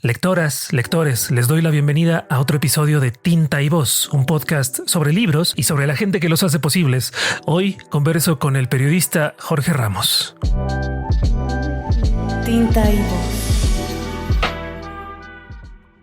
Lectoras, lectores, les doy la bienvenida a otro episodio de Tinta y Voz, un podcast sobre libros y sobre la gente que los hace posibles. Hoy converso con el periodista Jorge Ramos. Tinta y Voz.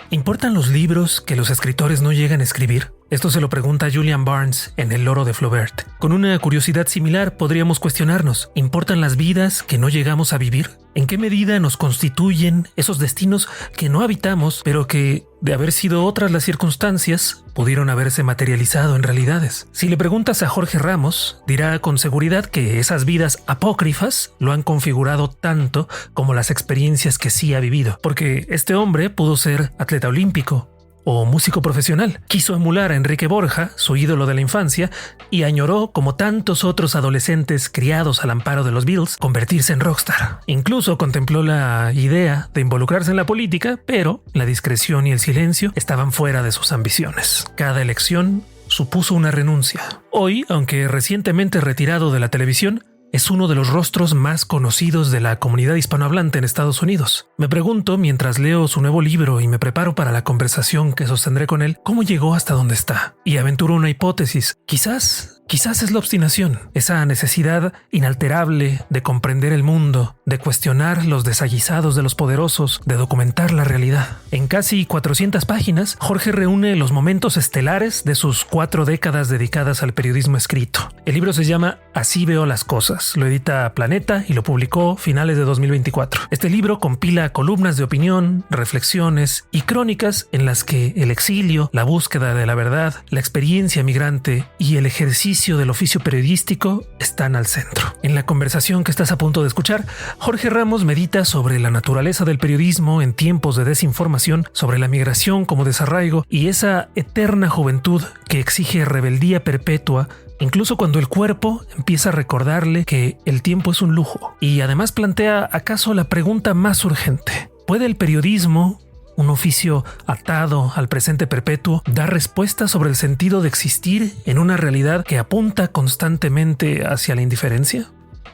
¿Importan los libros que los escritores no llegan a escribir? Esto se lo pregunta Julian Barnes en El Loro de Flaubert. Con una curiosidad similar podríamos cuestionarnos, ¿importan las vidas que no llegamos a vivir? ¿En qué medida nos constituyen esos destinos que no habitamos, pero que, de haber sido otras las circunstancias, pudieron haberse materializado en realidades? Si le preguntas a Jorge Ramos, dirá con seguridad que esas vidas apócrifas lo han configurado tanto como las experiencias que sí ha vivido, porque este hombre pudo ser atleta olímpico o músico profesional. Quiso emular a Enrique Borja, su ídolo de la infancia, y añoró, como tantos otros adolescentes criados al amparo de los Beatles, convertirse en rockstar. Incluso contempló la idea de involucrarse en la política, pero la discreción y el silencio estaban fuera de sus ambiciones. Cada elección supuso una renuncia. Hoy, aunque recientemente retirado de la televisión, es uno de los rostros más conocidos de la comunidad hispanohablante en Estados Unidos. Me pregunto, mientras leo su nuevo libro y me preparo para la conversación que sostendré con él, cómo llegó hasta donde está. Y aventuro una hipótesis. Quizás es la obstinación, esa necesidad inalterable de comprender el mundo, de cuestionar los desaguisados de los poderosos, de documentar la realidad. En casi 400 páginas, Jorge reúne los momentos estelares de sus 4 décadas dedicadas al periodismo escrito. El libro se llama Así veo las cosas. Lo edita Planeta y lo publicó finales de 2024. Este libro compila columnas de opinión, reflexiones y crónicas en las que el exilio, la búsqueda de la verdad, la experiencia migrante y el ejercicio del oficio periodístico están al centro. En la conversación que estás a punto de escuchar, Jorge Ramos medita sobre la naturaleza del periodismo en tiempos de desinformación, sobre la migración como desarraigo y esa eterna juventud que exige rebeldía perpetua, incluso cuando el cuerpo empieza a recordarle que el tiempo es un lujo. Y además plantea acaso la pregunta más urgente: ¿puede el periodismo, un oficio atado al presente perpetuo, dar respuesta sobre el sentido de existir en una realidad que apunta constantemente hacia la indiferencia?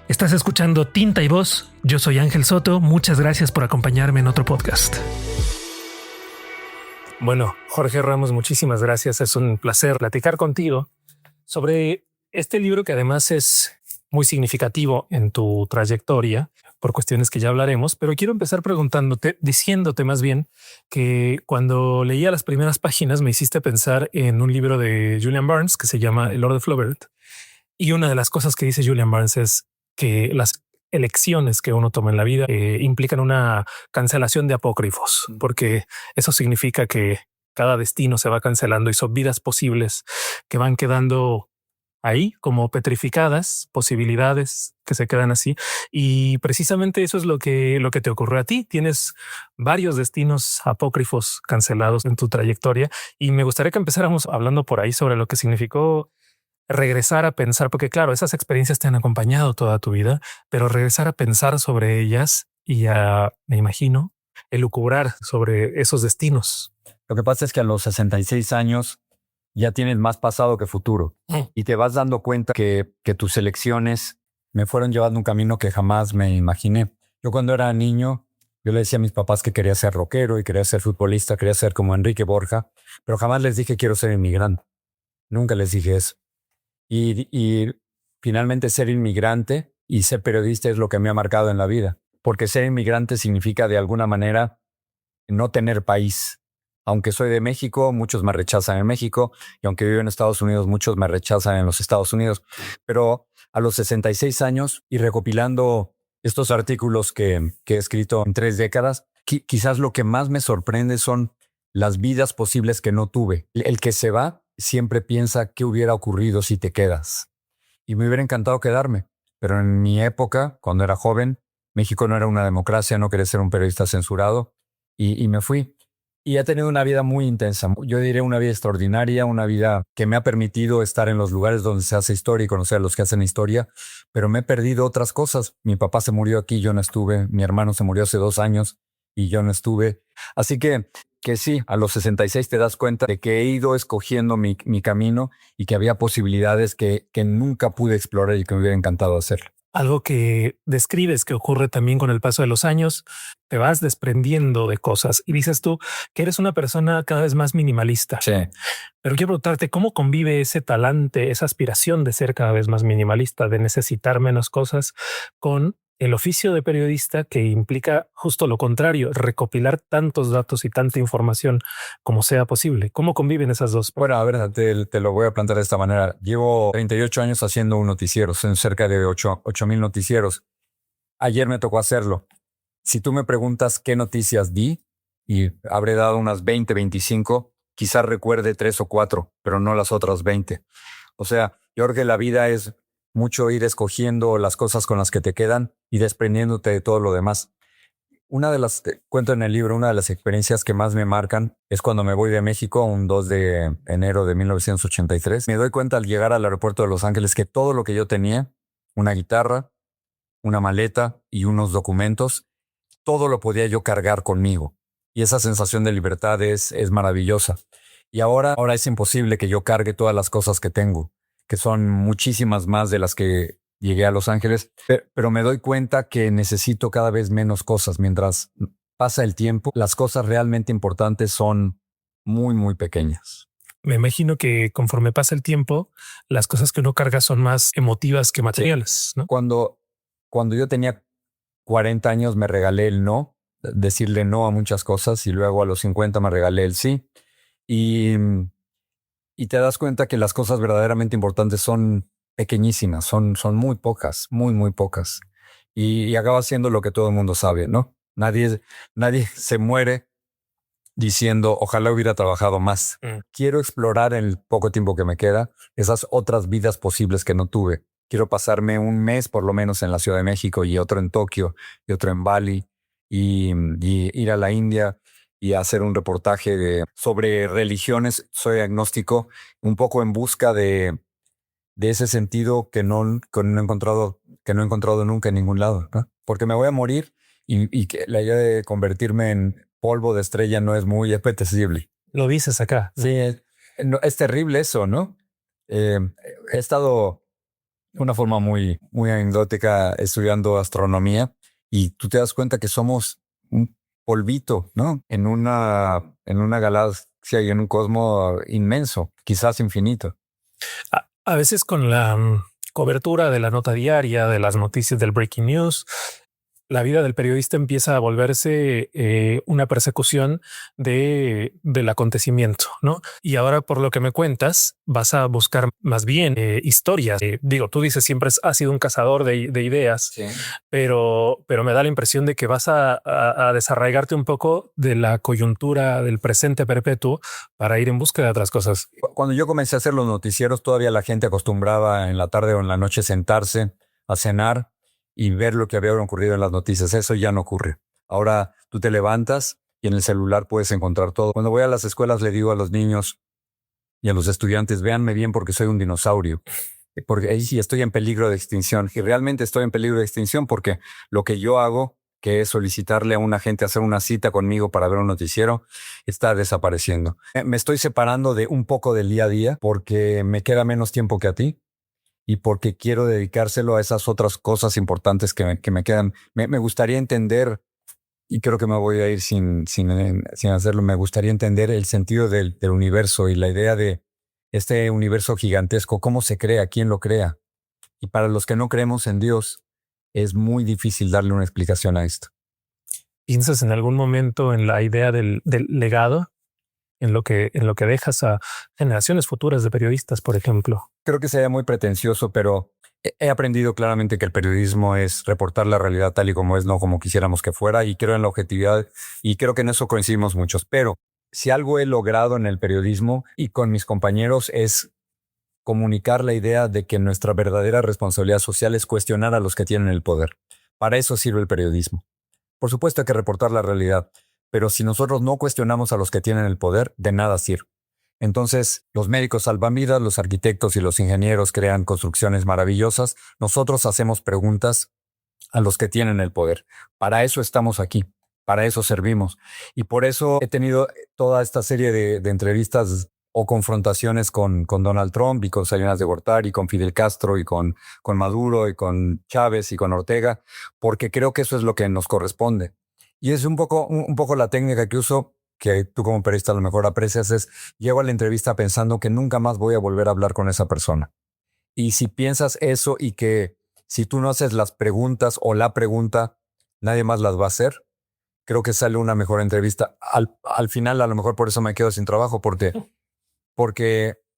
Estás escuchando Tinta y Voz. Yo soy Ángel Soto. Muchas gracias por acompañarme en otro podcast. Bueno, Jorge Ramos, muchísimas gracias. Es un placer platicar contigo sobre este libro que además es muy significativo en tu trayectoria por cuestiones que ya hablaremos, pero quiero empezar diciéndote más bien que cuando leía las primeras páginas me hiciste pensar en un libro de Julian Barnes que se llama El Loro de Flaubert. Y una de las cosas que dice Julian Barnes es que las elecciones que uno toma en la vida implican una cancelación de apócrifos, porque eso significa que cada destino se va cancelando y son vidas posibles que van quedando ahí como petrificadas, posibilidades que se quedan así. Y precisamente eso es lo que te ocurrió a ti. Tienes varios destinos apócrifos cancelados en tu trayectoria y me gustaría que empezáramos hablando por ahí sobre lo que significó regresar a pensar, porque claro, esas experiencias te han acompañado toda tu vida, pero regresar a pensar sobre ellas y me imagino, elucubrar sobre esos destinos. Lo que pasa es que a los 66 años ya tienes más pasado que futuro y te vas dando cuenta que tus elecciones me fueron llevando un camino que jamás me imaginé. Yo cuando era niño, yo le decía a mis papás que quería ser rockero y quería ser futbolista, quería ser como Enrique Borja, pero jamás les dije quiero ser inmigrante. Nunca les dije eso. Y finalmente ser inmigrante y ser periodista es lo que me ha marcado en la vida, porque ser inmigrante significa de alguna manera no tener país. Aunque soy de México, muchos me rechazan en México, y aunque vivo en Estados Unidos, muchos me rechazan en los Estados Unidos. Pero a los 66 años y recopilando estos artículos que he escrito en 3 décadas, quizás lo que más me sorprende son las vidas posibles que no tuve. El que se va siempre piensa qué hubiera ocurrido si te quedas. Y me hubiera encantado quedarme. Pero en mi época, cuando era joven, México no era una democracia, no quería ser un periodista censurado y me fui. Y he tenido una vida muy intensa. Yo diré una vida extraordinaria, una vida que me ha permitido estar en los lugares donde se hace historia y conocer a los que hacen historia, pero me he perdido otras cosas. Mi papá se murió aquí, yo no estuve. Mi hermano se murió hace 2 años y yo no estuve. Así que sí, a los 66 te das cuenta de que he ido escogiendo mi camino y que había posibilidades que nunca pude explorar y que me hubiera encantado hacer. Algo que describes que ocurre también con el paso de los años, te vas desprendiendo de cosas y dices tú que eres una persona cada vez más minimalista. Sí. Pero quiero preguntarte cómo convive ese talante, esa aspiración de ser cada vez más minimalista, de necesitar menos cosas, con el oficio de periodista que implica justo lo contrario, recopilar tantos datos y tanta información como sea posible. ¿Cómo conviven esas dos? Bueno, a ver, te lo voy a plantear de esta manera. Llevo 38 años haciendo un noticiero, son cerca de 8,000 noticieros. Ayer me tocó hacerlo. Si tú me preguntas qué noticias di, y habré dado unas 20, 25, quizás recuerde 3 o 4, pero no las otras 20. O sea, yo creo que la vida es mucho ir escogiendo las cosas con las que te quedan y desprendiéndote de todo lo demás. Cuento en el libro, una de las experiencias que más me marcan es cuando me voy de México un 2 de enero de 1983. Me doy cuenta al llegar al aeropuerto de Los Ángeles que todo lo que yo tenía, una guitarra, una maleta y unos documentos, todo lo podía yo cargar conmigo. Y esa sensación de libertad es maravillosa. Y ahora es imposible que yo cargue todas las cosas que tengo, que son muchísimas más de las que llegué a Los Ángeles, pero me doy cuenta que necesito cada vez menos cosas. Mientras pasa el tiempo, las cosas realmente importantes son muy, muy pequeñas. Me imagino que conforme pasa el tiempo, las cosas que uno carga son más emotivas que materiales, ¿no? Cuando yo tenía 40 años me regalé el no, decirle no a muchas cosas, y luego a los 50 me regalé el sí. Y te das cuenta que las cosas verdaderamente importantes son pequeñísimas, son muy pocas, muy, muy pocas. Y acaba siendo lo que todo el mundo sabe, ¿no? Nadie se muere diciendo, ojalá hubiera trabajado más. Quiero explorar en el poco tiempo que me queda esas otras vidas posibles que no tuve. Quiero pasarme un mes por lo menos en la Ciudad de México y otro en Tokio y otro en Bali y ir a la India y hacer un reportaje sobre religiones. Soy agnóstico, un poco en busca de ese sentido que no he encontrado nunca en ningún lado, ¿no? Porque me voy a morir y que la idea de convertirme en polvo de estrella no es muy apetecible. Lo dices acá. Sí, es terrible eso, ¿no? He estado de una forma muy, muy anecdótica estudiando astronomía y tú te das cuenta que somos un polvito, ¿no? En una galaxia y en un cosmos inmenso, quizás infinito. A veces con la cobertura de la nota diaria, de las noticias del breaking news, la vida del periodista empieza a volverse una persecución del acontecimiento, ¿no? Y ahora, por lo que me cuentas, vas a buscar más bien historias. Digo, tú dices siempre has sido un cazador de ideas, Sí. pero me da la impresión de que vas a desarraigarte un poco de la coyuntura del presente perpetuo para ir en busca de otras cosas. Cuando yo comencé a hacer los noticieros, todavía la gente acostumbraba en la tarde o en la noche sentarse a cenar y ver lo que había ocurrido en las noticias. Eso ya no ocurre. Ahora tú te levantas y en el celular puedes encontrar todo. Cuando voy a las escuelas le digo a los niños y a los estudiantes, véanme bien porque soy un dinosaurio. Porque ahí sí estoy en peligro de extinción. Y realmente estoy en peligro de extinción porque lo que yo hago, que es solicitarle a una gente hacer una cita conmigo para ver un noticiero, está desapareciendo. Me estoy separando de un poco del día a día porque me queda menos tiempo que a ti y porque quiero dedicárselo a esas otras cosas importantes que me quedan. Me gustaría entender, y creo que me voy a ir sin hacerlo, me gustaría entender el sentido del universo y la idea de este universo gigantesco, cómo se crea, quién lo crea. Y para los que no creemos en Dios, es muy difícil darle una explicación a esto. ¿Piensas en algún momento en la idea del legado? En lo que dejas a generaciones futuras de periodistas, por ejemplo. Creo que sería muy pretencioso, pero he aprendido claramente que el periodismo es reportar la realidad tal y como es, no como quisiéramos que fuera, y creo en la objetividad y creo que en eso coincidimos muchos. Pero si algo he logrado en el periodismo y con mis compañeros es comunicar la idea de que nuestra verdadera responsabilidad social es cuestionar a los que tienen el poder. Para eso sirve el periodismo. Por supuesto hay que reportar la realidad, pero si nosotros no cuestionamos a los que tienen el poder, de nada sirve. Entonces, los médicos salvan vidas, los arquitectos y los ingenieros crean construcciones maravillosas. Nosotros hacemos preguntas a los que tienen el poder. Para eso estamos aquí, para eso servimos. Y por eso he tenido toda esta serie de entrevistas o confrontaciones con Donald Trump y con Salinas de Gortari, y con Fidel Castro y con Maduro y con Chávez y con Ortega, porque creo que eso es lo que nos corresponde. Y es un poco la técnica que uso, que tú como periodista a lo mejor aprecias, es llego a la entrevista pensando que nunca más voy a volver a hablar con esa persona. Y si piensas eso y que si tú no haces las preguntas o la pregunta, nadie más las va a hacer, creo que sale una mejor entrevista. Al final, a lo mejor por eso me quedo sin trabajo, porque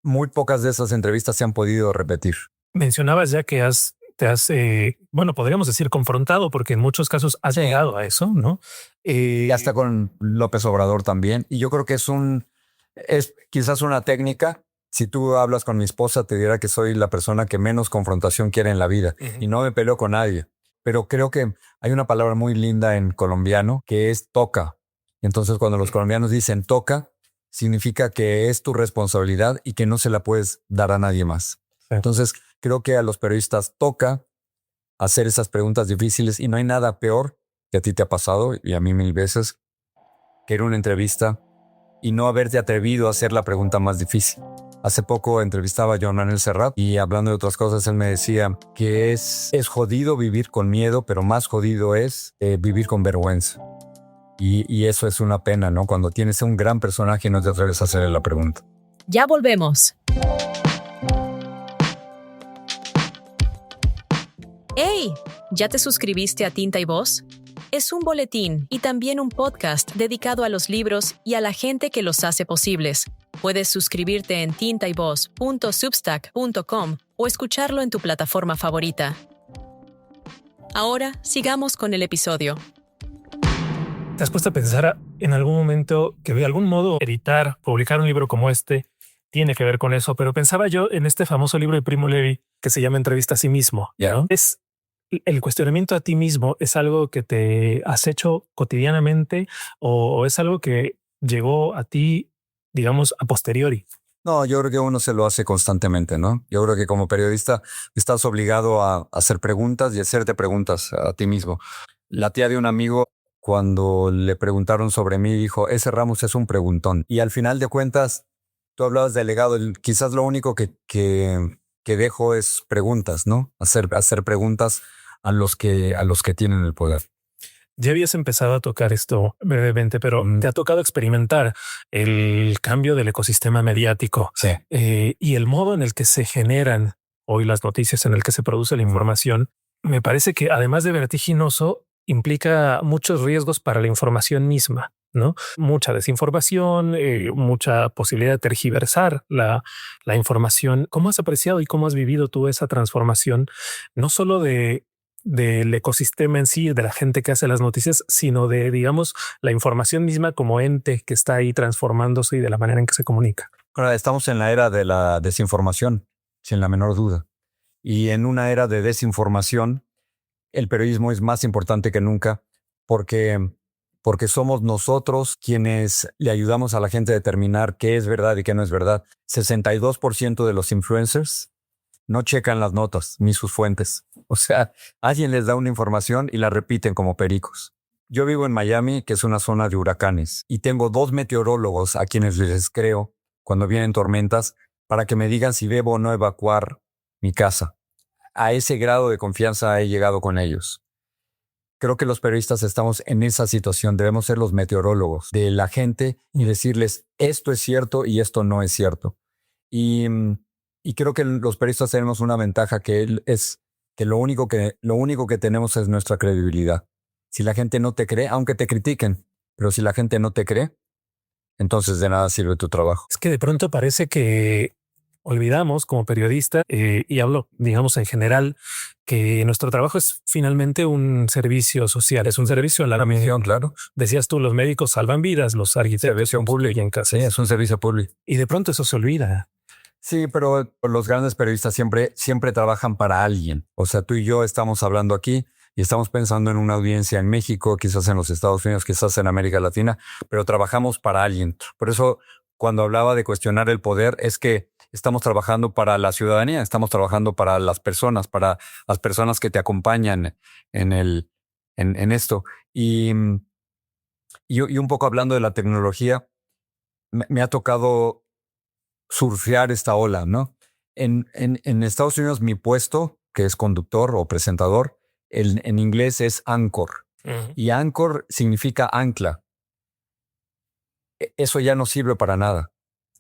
muy pocas de esas entrevistas se han podido repetir. Mencionabas ya que te has, bueno, podríamos decir confrontado, porque en muchos casos has llegado a eso, ¿no? Y hasta con López Obrador también. Y yo creo que es quizás una técnica. Si tú hablas con mi esposa, te dirá que soy la persona que menos confrontación quiere en la vida. Y no me peleo con nadie. Pero creo que hay una palabra muy linda en colombiano que es toca. Entonces, cuando los colombianos dicen toca, significa que es tu responsabilidad y que no se la puedes dar a nadie más. Sí. Entonces, creo que a los periodistas toca hacer esas preguntas difíciles y no hay nada peor que a ti te ha pasado y a mí 1000 veces que ir a una entrevista y no haberte atrevido a hacer la pregunta más difícil. Hace poco entrevistaba a Joan Manuel Serrat y hablando de otras cosas, él me decía que es jodido vivir con miedo, pero más jodido es vivir con vergüenza. Y eso es una pena, ¿no? Cuando tienes un gran personaje y no te atreves a hacerle la pregunta. Ya volvemos. ¡Hey! ¿Ya te suscribiste a Tinta y Voz? Es un boletín y también un podcast dedicado a los libros y a la gente que los hace posibles. Puedes suscribirte en tintayvoz.substack.com o escucharlo en tu plataforma favorita. Ahora, sigamos con el episodio. ¿Te has puesto a pensar en algún momento que de algún modo editar, publicar un libro como este tiene que ver con eso? Pero pensaba yo en este famoso libro de Primo Levi que se llama Entrevista a sí mismo, ¿no? Es el cuestionamiento a ti mismo. ¿Es algo que te has hecho cotidianamente o es algo que llegó a ti, digamos, a posteriori? No, yo creo que uno se lo hace constantemente, ¿no? Yo creo que como periodista estás obligado a hacer preguntas y hacerte preguntas a ti mismo. La tía de un amigo, cuando le preguntaron sobre mí, dijo, ese Ramos es un preguntón. Y al final de cuentas, tú hablabas de legado. Quizás lo único que dejo es preguntas, ¿no? Hacer preguntas a los que tienen el poder. Ya habías empezado a tocar esto brevemente, pero te ha tocado experimentar el cambio del ecosistema mediático. Sí. Y el modo en el que se generan hoy las noticias, en el que se produce la información. Me parece que además de vertiginoso, implica muchos riesgos para la información misma, ¿no? Mucha desinformación, mucha posibilidad de tergiversar la información. ¿Cómo has apreciado y cómo has vivido tú esa transformación, no solo del ecosistema en sí, de la gente que hace las noticias, sino de, digamos, la información misma como ente que está ahí transformándose y de la manera en que se comunica? Ahora, estamos en la era de la desinformación, sin la menor duda. Y en una era de desinformación, el periodismo es más importante que nunca porque somos nosotros quienes le ayudamos a la gente a determinar qué es verdad y qué no es verdad. 62% de los influencers no checan las notas ni sus fuentes. O sea, alguien les da una información y la repiten como pericos. Yo vivo en Miami, que es una zona de huracanes, y tengo 2 meteorólogos a quienes les creo cuando vienen tormentas para que me digan si debo o no evacuar mi casa. A ese grado de confianza he llegado con ellos. Creo que los periodistas estamos en esa situación. Debemos ser los meteorólogos de la gente y decirles esto es cierto y esto no es cierto. Y creo que los periodistas tenemos una ventaja que es que lo único que tenemos es nuestra credibilidad. Si la gente no te cree, aunque te critiquen, pero si la gente no te cree, entonces de nada sirve tu trabajo. Es que de pronto parece que olvidamos como periodista, y hablo, digamos, en general, que nuestro trabajo es finalmente un servicio social, es un servicio a la misión, claro. Decías tú, los médicos salvan vidas, los arquitectos, servicio público en casa. Sí, es un servicio público. Y de pronto eso se olvida. Sí, pero los grandes periodistas siempre trabajan para alguien. O sea, tú y yo estamos hablando aquí y estamos pensando en una audiencia en México, quizás en los Estados Unidos, quizás en América Latina, pero trabajamos para alguien. Por eso, cuando hablaba de cuestionar el poder, es que estamos trabajando para la ciudadanía, estamos trabajando para las personas que te acompañan en esto. Y un poco hablando de la tecnología, me ha tocado surfear esta ola, ¿no? En Estados Unidos mi puesto, que es conductor o presentador, en inglés es anchor. Y anchor significa ancla. Eso ya no sirve para nada.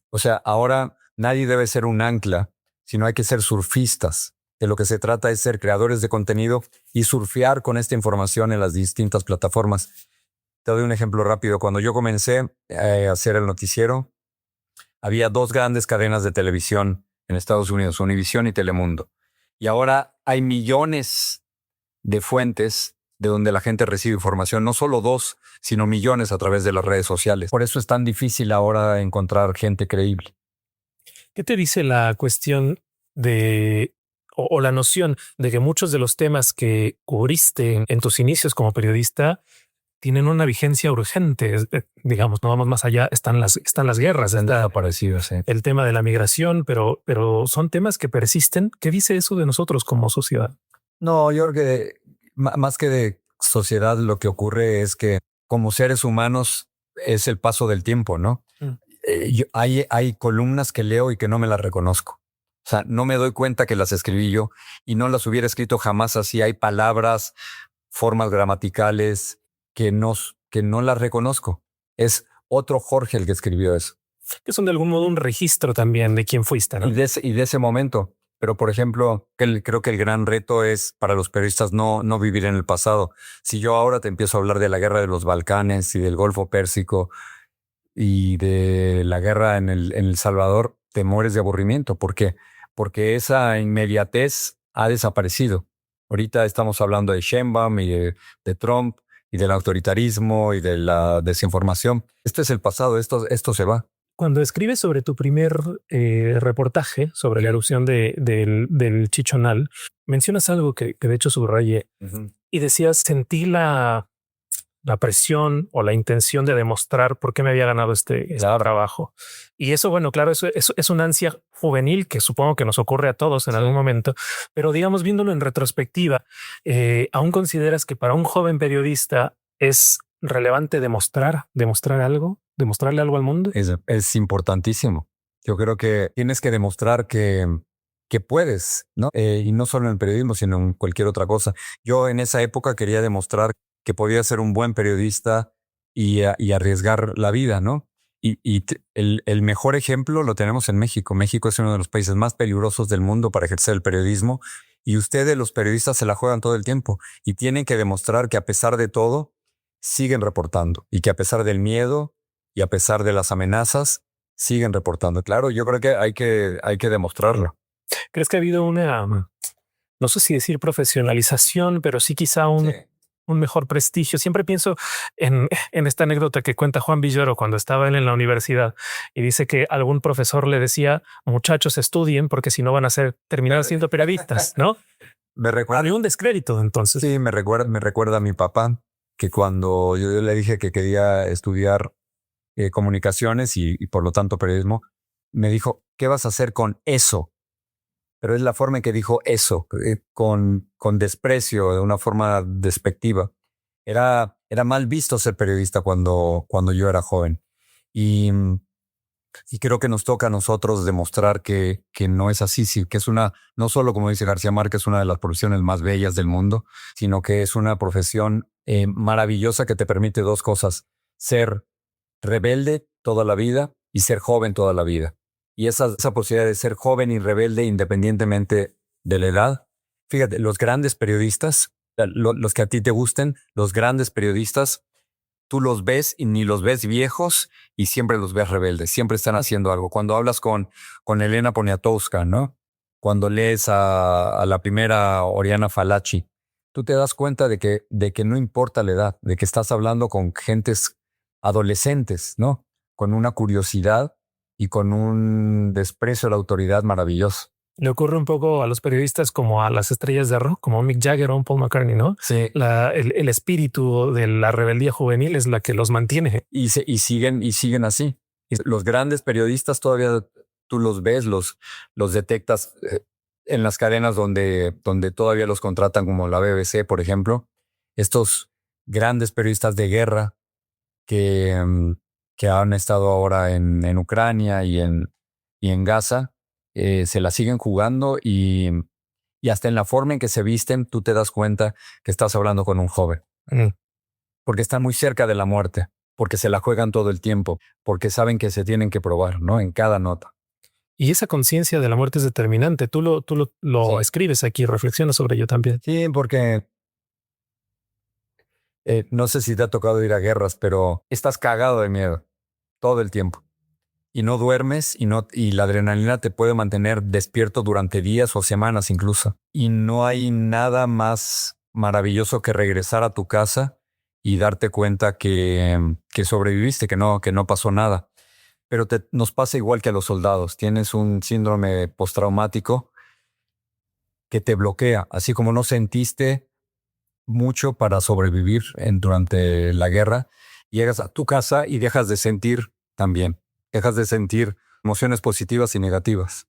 O sea, ahora nadie debe ser un ancla, sino hay que ser surfistas. De lo que se trata es ser creadores de contenido y surfear con esta información en las distintas plataformas. Te doy un ejemplo rápido. Cuando yo comencé a hacer el noticiero, había 2 grandes cadenas de televisión en Estados Unidos, Univisión y Telemundo. Y ahora hay millones de fuentes de donde la gente recibe información, no solo 2, sino millones a través de las redes sociales. Por eso es tan difícil ahora encontrar gente creíble. ¿Qué te dice la cuestión de o la noción de que muchos de los temas que cubriste en tus inicios como periodista tienen una vigencia urgente? Digamos, no vamos más allá, están las guerras, está parecido, sí. el tema de la migración, pero son temas que persisten. ¿Qué dice eso de nosotros como sociedad? No, yo creo que más que de sociedad, lo que ocurre es que como seres humanos es el paso del tiempo, ¿no? Hay columnas que leo y que no me las reconozco. O sea, no me doy cuenta que las escribí yo y no las hubiera escrito jamás así. Hay palabras, formas gramaticales que no las reconozco. Es otro Jorge el que escribió eso. Que son de algún modo un registro también de quién fuiste, ¿no? Y de ese momento. Pero, por ejemplo, creo que el gran reto es para los periodistas no vivir en el pasado. Si yo ahora te empiezo a hablar de la guerra de los Balcanes y del Golfo Pérsico y de la guerra en El Salvador, te mueres de aburrimiento. ¿Por qué? Porque esa inmediatez ha desaparecido. Ahorita estamos hablando de Sheinbaum y de Trump y del autoritarismo y de la desinformación. Este es el pasado, esto se va. Cuando escribes sobre tu primer reportaje sobre la erupción del Chichonal, mencionas algo que de hecho subrayé y decías, sentí la presión o la intención de demostrar por qué me había ganado este trabajo. Y eso, bueno, claro, eso es una ansia juvenil que supongo que nos ocurre a todos en algún momento, pero digamos, viéndolo en retrospectiva, ¿aún consideras que para un joven periodista es relevante demostrar algo, demostrarle algo al mundo? Es importantísimo. Yo creo que tienes que demostrar que puedes, ¿no? Y no solo en el periodismo, sino en cualquier otra cosa. Yo en esa época quería demostrar que podía ser un buen periodista y arriesgar la vida, ¿no? Y el mejor ejemplo lo tenemos en México. México es uno de los países más peligrosos del mundo para ejercer el periodismo y ustedes, los periodistas, se la juegan todo el tiempo y tienen que demostrar que a pesar de todo siguen reportando y que a pesar del miedo y a pesar de las amenazas siguen reportando. Claro, yo creo que hay que demostrarlo. ¿Crees que ha habido una, no sé si decir profesionalización, pero sí quizá un mejor prestigio? Siempre pienso en esta anécdota que cuenta Juan Villoro cuando estaba él en la universidad y dice que algún profesor le decía, muchachos, estudien porque si no van a terminar siendo periodistas, ¿no? Me recuerda. Había un descrédito entonces. Sí, me recuerda a mi papá, que cuando yo le dije que quería estudiar comunicaciones y por lo tanto periodismo, me dijo, ¿qué vas a hacer con eso? Pero es la forma en que dijo eso, con desprecio, de una forma despectiva. Era mal visto ser periodista cuando yo era joven. Y creo que nos toca a nosotros demostrar que no es así, sí, que es no solo, como dice García Márquez, una de las profesiones más bellas del mundo, sino que es una profesión maravillosa que te permite 2 cosas: ser rebelde toda la vida y ser joven toda la vida. Y esa posibilidad de ser joven y rebelde independientemente de la edad. Fíjate, los grandes periodistas, los que a ti te gusten, los grandes periodistas, tú los ves y ni los ves viejos y siempre los ves rebeldes, siempre están haciendo algo. Cuando hablas con Elena Poniatowska, ¿no? Cuando lees a la primera Oriana Fallaci, tú te das cuenta de que no importa la edad, de que estás hablando con gentes adolescentes, ¿no? Con una curiosidad y con un desprecio a la autoridad maravilloso. Le ocurre un poco a los periodistas como a las estrellas de rock, como Mick Jagger o Paul McCartney, ¿no? Sí. El espíritu de la rebeldía juvenil es la que los mantiene. Y siguen así. Y los grandes periodistas todavía tú los ves, los detectas en las cadenas donde todavía los contratan, como la BBC, por ejemplo. Estos grandes periodistas de guerra que han estado ahora en Ucrania y en y en Gaza se la siguen jugando y hasta en la forma en que se visten tú te das cuenta que estás hablando con un joven. Porque están muy cerca de la muerte, porque se la juegan todo el tiempo, porque saben que se tienen que probar, ¿no? En cada nota. Y esa conciencia de la muerte es determinante. Tú lo Sí. escribes aquí, reflexionas sobre ello también. Sí, porque no sé si te ha tocado ir a guerras, pero estás cagado de miedo todo el tiempo. Y no duermes y la adrenalina te puede mantener despierto durante días o semanas incluso. Y no hay nada más maravilloso que regresar a tu casa y darte cuenta que sobreviviste, que no pasó nada. Pero nos pasa igual que a los soldados. Tienes un síndrome postraumático que te bloquea, así como no sentiste mucho para sobrevivir durante la guerra. Llegas a tu casa y dejas de sentir también. Dejas de sentir emociones positivas y negativas.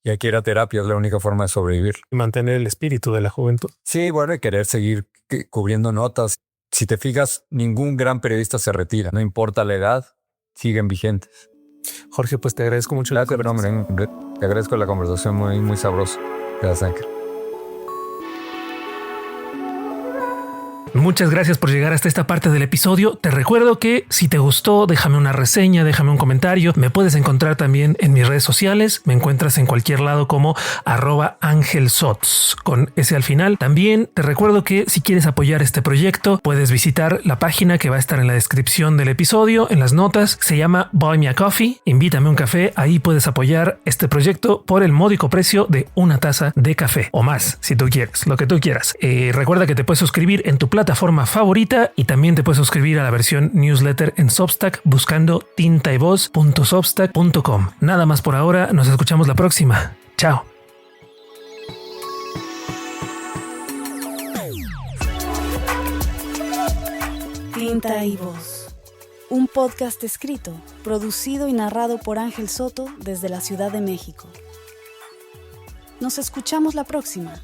Y hay que ir a terapia, es la única forma de sobrevivir. Y mantener el espíritu de la juventud. Sí, bueno, y querer seguir cubriendo notas. Si te fijas, ningún gran periodista se retira. No importa la edad, siguen vigentes. Jorge, pues te agradezco mucho. Gracias, hombre. Te agradezco la conversación muy, muy sabrosa. Gracias, Ángel. Muchas gracias por llegar hasta esta parte del episodio. Te recuerdo que si te gustó, déjame una reseña, déjame un comentario. Me puedes encontrar también en mis redes sociales. Me encuentras en cualquier lado como @angelsots con ese al final. También te recuerdo que si quieres apoyar este proyecto, puedes visitar la página que va a estar en la descripción del episodio, en las notas. Se llama Buy Me a Coffee. Invítame un café. Ahí puedes apoyar este proyecto por el módico precio de una taza de café o más, si tú quieres, lo que tú quieras. Recuerda que te puedes suscribir en tu plataforma favorita y también te puedes suscribir a la versión newsletter en Substack buscando tintayvoz.substack.com. Nada más por ahora, nos escuchamos la próxima. Chao. Tinta y Voz, un podcast escrito, producido y narrado por Ángel Soto desde la Ciudad de México. Nos escuchamos la próxima.